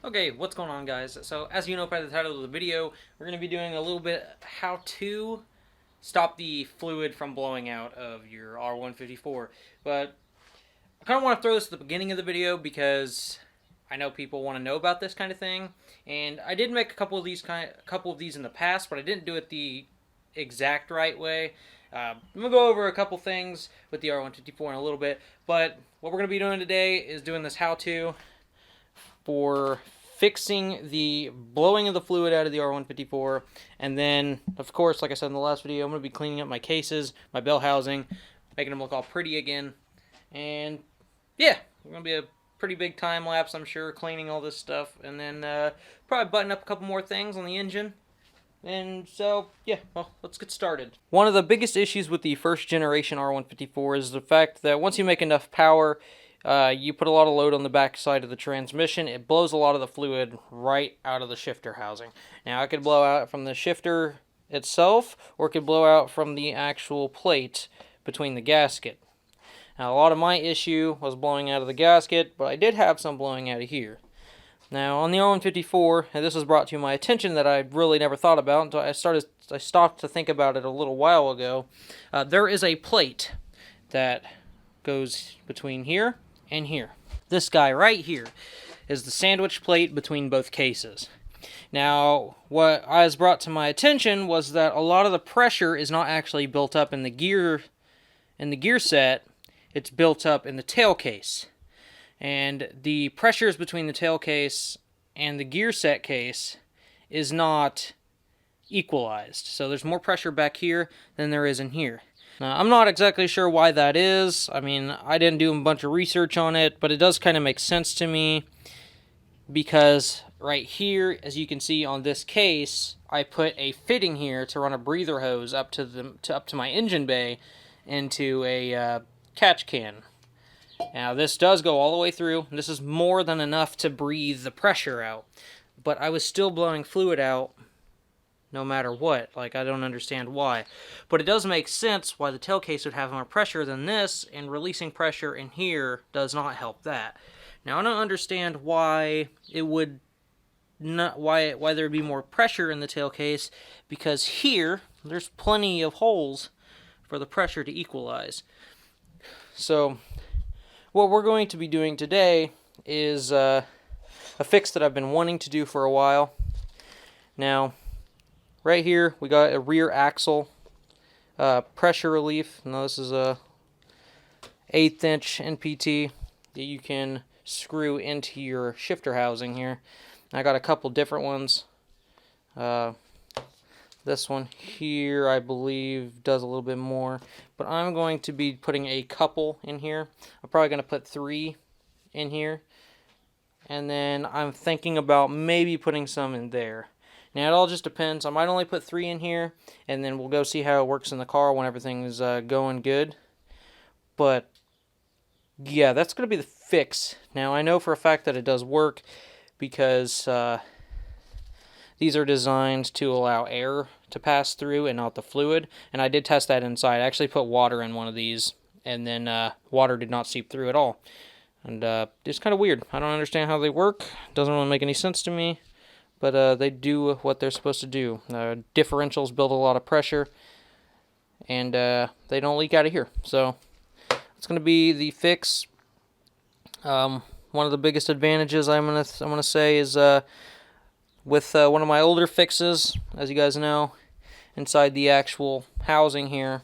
Okay, what's going on, guys? So, as you know by the title of the video, we're going to be doing a little bit how to stop the fluid from blowing out of your R154. But I kind of want to throw this at the beginning of the video because I know people want to know about this kind of thing, and I did make a couple of these in the past, but I didn't do it the exact right way. I'm gonna go over a couple things with the R154 in a little bit, but what we're gonna be doing today is doing this how-to for fixing the blowing of the fluid out of the R154, and then, of course, like I said in the last video, I'm going to be cleaning up my cases, my bell housing, making them look all pretty again, and yeah, it's going to be a pretty big time lapse, I'm sure, cleaning all this stuff, and then probably button up a couple more things on the engine. And so, yeah, well, let's get started. One of the biggest issues with the first generation R154 is the fact that once you make enough power, you put a lot of load on the back side of the transmission, it blows a lot of the fluid right out of the shifter housing. Now, it could blow out from the shifter itself, or it could blow out from the actual plate between the gasket. Now, a lot of my issue was blowing out of the gasket, but I did have some blowing out of here. Now, on the R154, and this was brought to my attention that I really never thought about until I stopped to think about it a little while ago. There is a plate that goes between here and here. This guy right here is the sandwich plate between both cases. Now, what was brought to my attention was that a lot of the pressure is not actually built up in the gear set, it's built up in the tail case. And the pressures between the tail case and the gear set case is not equalized. So there's more pressure back here than there is in here. Now, I'm not exactly sure why that is. I mean, I didn't do a bunch of research on it, but it does kind of make sense to me because right here, as you can see on this case, I put a fitting here to run a breather hose up to my engine bay into a catch can. Now, this does go all the way through. This is more than enough to breathe the pressure out. But I was still blowing fluid out no matter what. Like, I don't understand why. But it does make sense why the tail case would have more pressure than this, and releasing pressure in here does not help that. Now, I don't understand why it would not, why there would be more pressure in the tail case, because here, there's plenty of holes for the pressure to equalize. So what we're going to be doing today is a fix that I've been wanting to do for a while. Now, right here, we got a rear axle pressure relief. Now, this is a 1/8 inch NPT that you can screw into your shifter housing here. I got a couple different ones. This one here, I believe, does a little bit more. But I'm going to be putting a couple in here. I'm probably going to put 3 in here. And then I'm thinking about maybe putting some in there. Now, it all just depends. I might only put 3 in here, and then we'll go see how it works in the car when everything is going good. But, yeah, that's going to be the fix. Now, I know for a fact that it does work because these are designed to allow air to pass through and not the fluid. And I did test that inside. I actually put water in one of these, and then water did not seep through at all. And it's kind of weird. I don't understand how they work. Doesn't really make any sense to me. But they do what they're supposed to do. Differentials build a lot of pressure, and they don't leak out of here. So it's going to be the fix. One of the biggest advantages I'm gonna say is with one of my older fixes, as you guys know, inside the actual housing here,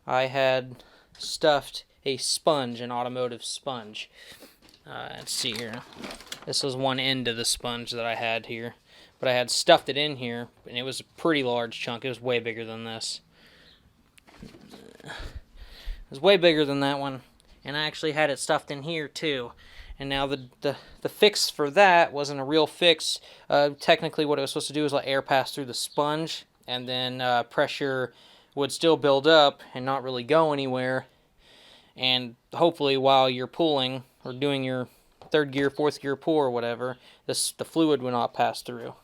I had stuffed a sponge, an automotive sponge. Let's see here. This was one end of the sponge that I had here, but I had stuffed it in here, and it was a pretty large chunk. It was way bigger than this. It was way bigger than that one, and I actually had it stuffed in here too. And now the fix for that wasn't a real fix. Technically, what it was supposed to do is let air pass through the sponge, and then pressure would still build up and not really go anywhere. And hopefully, while you're pulling or doing your 3rd gear, 4th gear pull or whatever, the fluid would not pass through.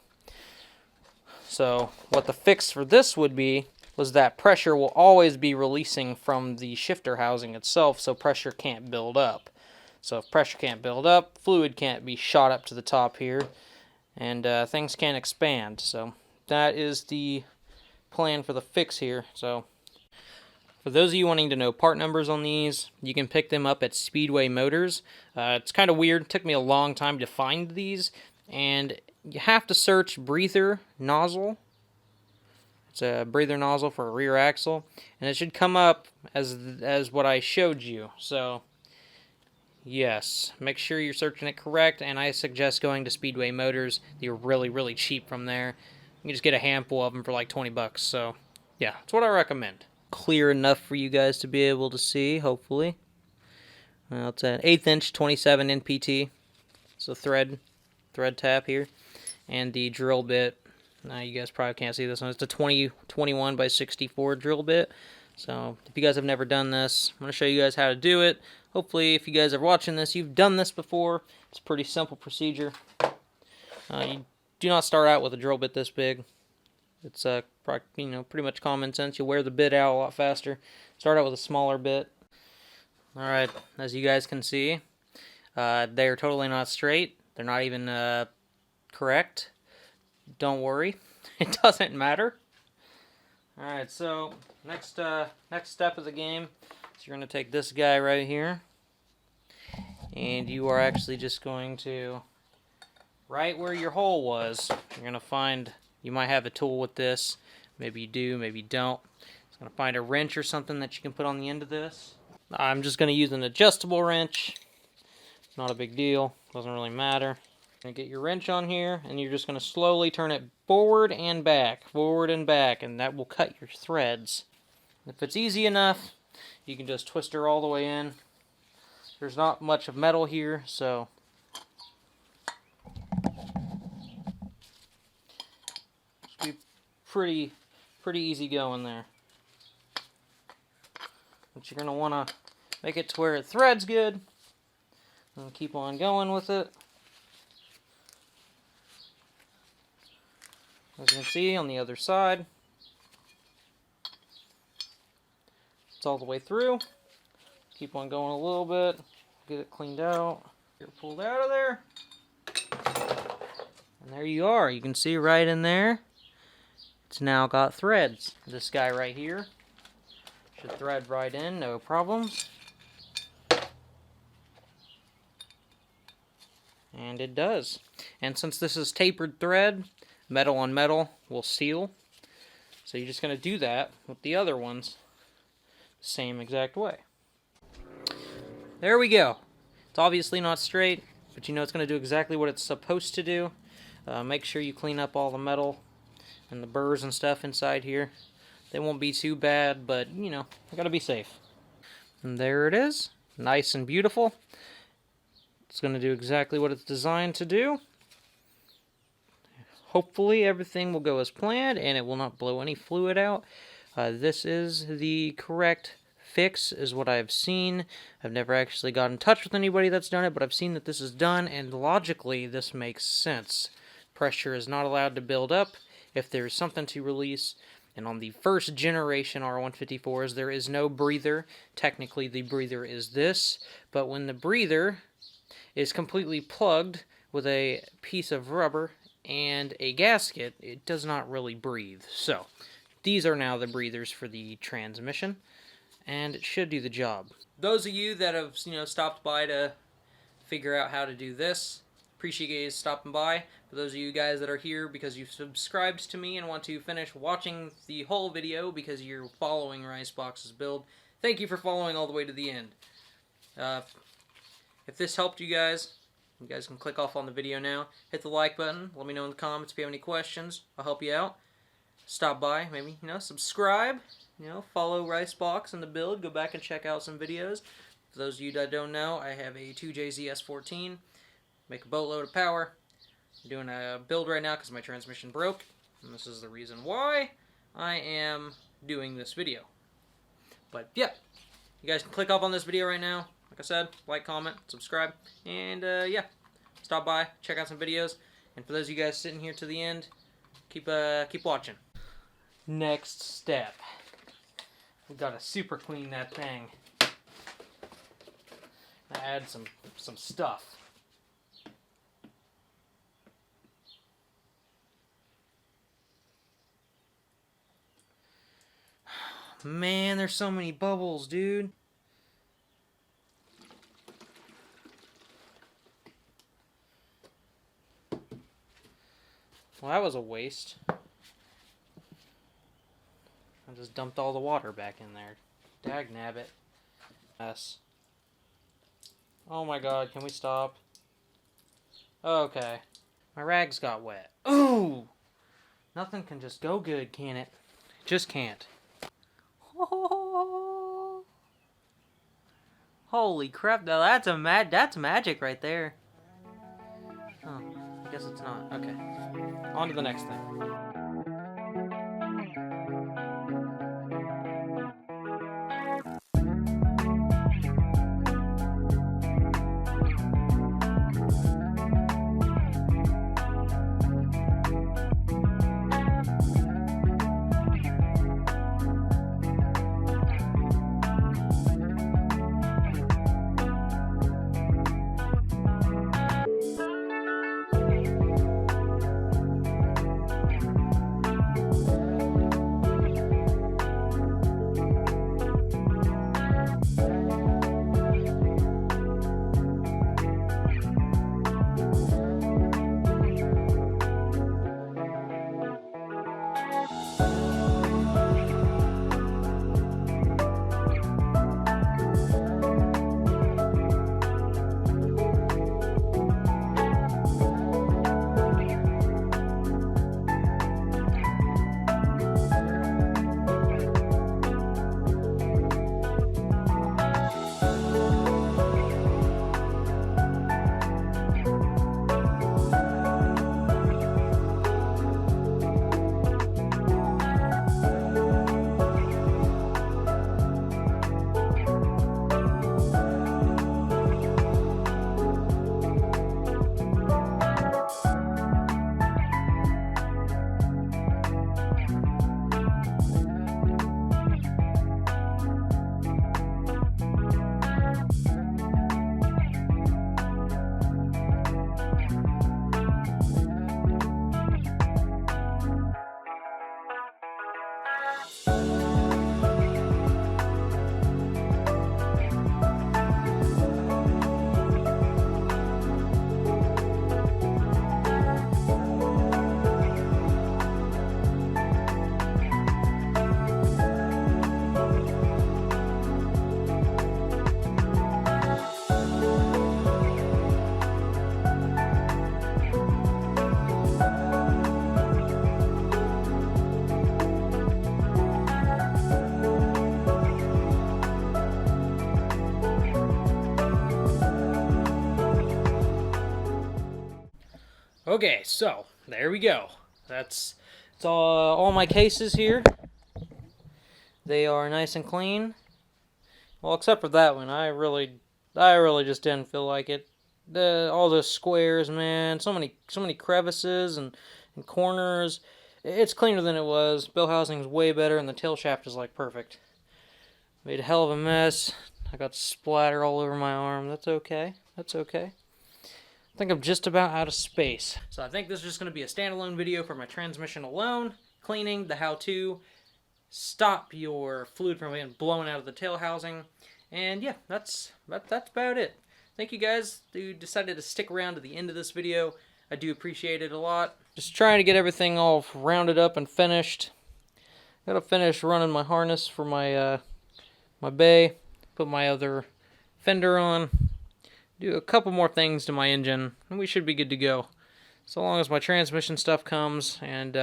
So what the fix for this would be was that pressure will always be releasing from the shifter housing itself, so pressure can't build up. So if pressure can't build up, fluid can't be shot up to the top here, and things can't expand. So that is the plan for the fix here. So for those of you wanting to know part numbers on these, you can pick them up at Speedway Motors. It's kind of weird. It took me a long time to find these, and you have to search breather nozzle. It's a breather nozzle for a rear axle, and it should come up as what I showed you. So yes, make sure you're searching it correct, and I suggest going to Speedway Motors. They're really, really cheap from there. You can just get a handful of them for like 20 bucks. So yeah, that's what I recommend. Clear enough for you guys to be able to see, hopefully. Well, it's an 1/8 inch 27 NPT. So thread tap here. And the drill bit. Now you guys probably can't see this one. It's a 21 by 64 drill bit. So if you guys have never done this, I'm going to show you guys how to do it. Hopefully if you guys are watching this, you've done this before. It's a pretty simple procedure. You do not start out with a drill bit this big. It's pretty much common sense. You'll wear the bit out a lot faster. Start out with a smaller bit. Alright, as you guys can see, they're totally not straight. They're not even correct. Don't worry. It doesn't matter. Alright, so next step of the game is you're going to take this guy right here, and you are actually just going to, right where your hole was, you're going to find, you might have a tool with this, maybe you do, maybe you don't. It's going to find a wrench or something that you can put on the end of this. I'm just going to use an adjustable wrench. Not a big deal, doesn't really matter. You're going to get your wrench on here, and you're just going to slowly turn it forward and back, and that will cut your threads. If it's easy enough, you can just twist her all the way in. There's not much of metal here, so be pretty easy going there. But you're going to want to make it to where it threads good, and keep on going with it. As you can see on the other side, it's all the way through. Keep on going a little bit, get it cleaned out, get it pulled out of there. And there you are. You can see right in there, it's now got threads. This guy right here should thread right in, no problems. And it does. And since this is tapered thread, metal on metal will seal. So you're just going to do that with the other ones, same exact way. There we go. It's obviously not straight, but you know it's going to do exactly what it's supposed to do. Make sure you clean up all the metal and the burrs and stuff inside here. They won't be too bad, but you know, got to be safe. And there it is, nice and beautiful. It's going to do exactly what it's designed to do. Hopefully everything will go as planned and it will not blow any fluid out. This is the correct fix, is what I've seen. I've never actually got in touch with anybody that's done it, but I've seen that this is done, and logically this makes sense. Pressure is not allowed to build up if there's something to release. And on the first generation R154s, there is no breather. Technically the breather is this, but when the breather is completely plugged with a piece of rubber and a gasket, it does not really breathe. So these are now the breathers for the transmission, and it should do the job. Those of you that have stopped by to figure out how to do this, appreciate you guys stopping by. For those of you guys that are here because you've subscribed to me and want to finish watching the whole video because you're following Ricebox's build, thank you for following all the way to the end. If this helped you guys can click off on the video now. Hit the like button. Let me know in the comments if you have any questions. I'll help you out. Stop by, maybe, subscribe. Follow Ricebox and the build. Go back and check out some videos. For those of you that don't know, I have a 2JZS14. Make a boatload of power. I'm doing a build right now because my transmission broke. And this is the reason why I am doing this video. But, yeah. You guys can click off on this video right now. Like I said, like, comment, subscribe, and yeah, stop by, check out some videos. And for those of you guys sitting here to the end, keep watching. Next step, we gotta super clean that thing. Add some stuff. Man, there's so many bubbles, dude. Well, that was a waste. I just dumped all the water back in there. Dagnabbit. Mess. Oh my god, can we stop? Okay. My rags got wet. Ooh! Nothing can just go good, can it? Just can't. Holy crap, though, that's magic right there. Oh, I guess it's not. Okay. On to the next thing. Okay, so there we go. That's all my cases here. They are nice and clean. Well, except for that one, I really just didn't feel like it. All the squares, man, so many crevices and corners. It's cleaner than it was. Bell housing's way better, and the tail shaft is like perfect. Made a hell of a mess. I got splatter all over my arm. That's okay. That's okay. I think I'm just about out of space. So I think this is just going to be a standalone video for my transmission alone. Cleaning, the how-to, stop your fluid from being blown out of the tail housing. And yeah, that's about it. Thank you guys who decided to stick around to the end of this video. I do appreciate it a lot. Just trying to get everything all rounded up and finished. Gotta finish running my harness for my my bay. Put my other fender on. Do a couple more things to my engine, and we should be good to go. So long as my transmission stuff comes, and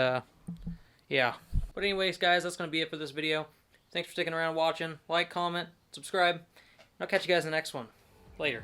yeah. But anyways, guys, that's going to be it for this video. Thanks for sticking around watching. Like, comment, subscribe. I'll catch you guys in the next one. Later.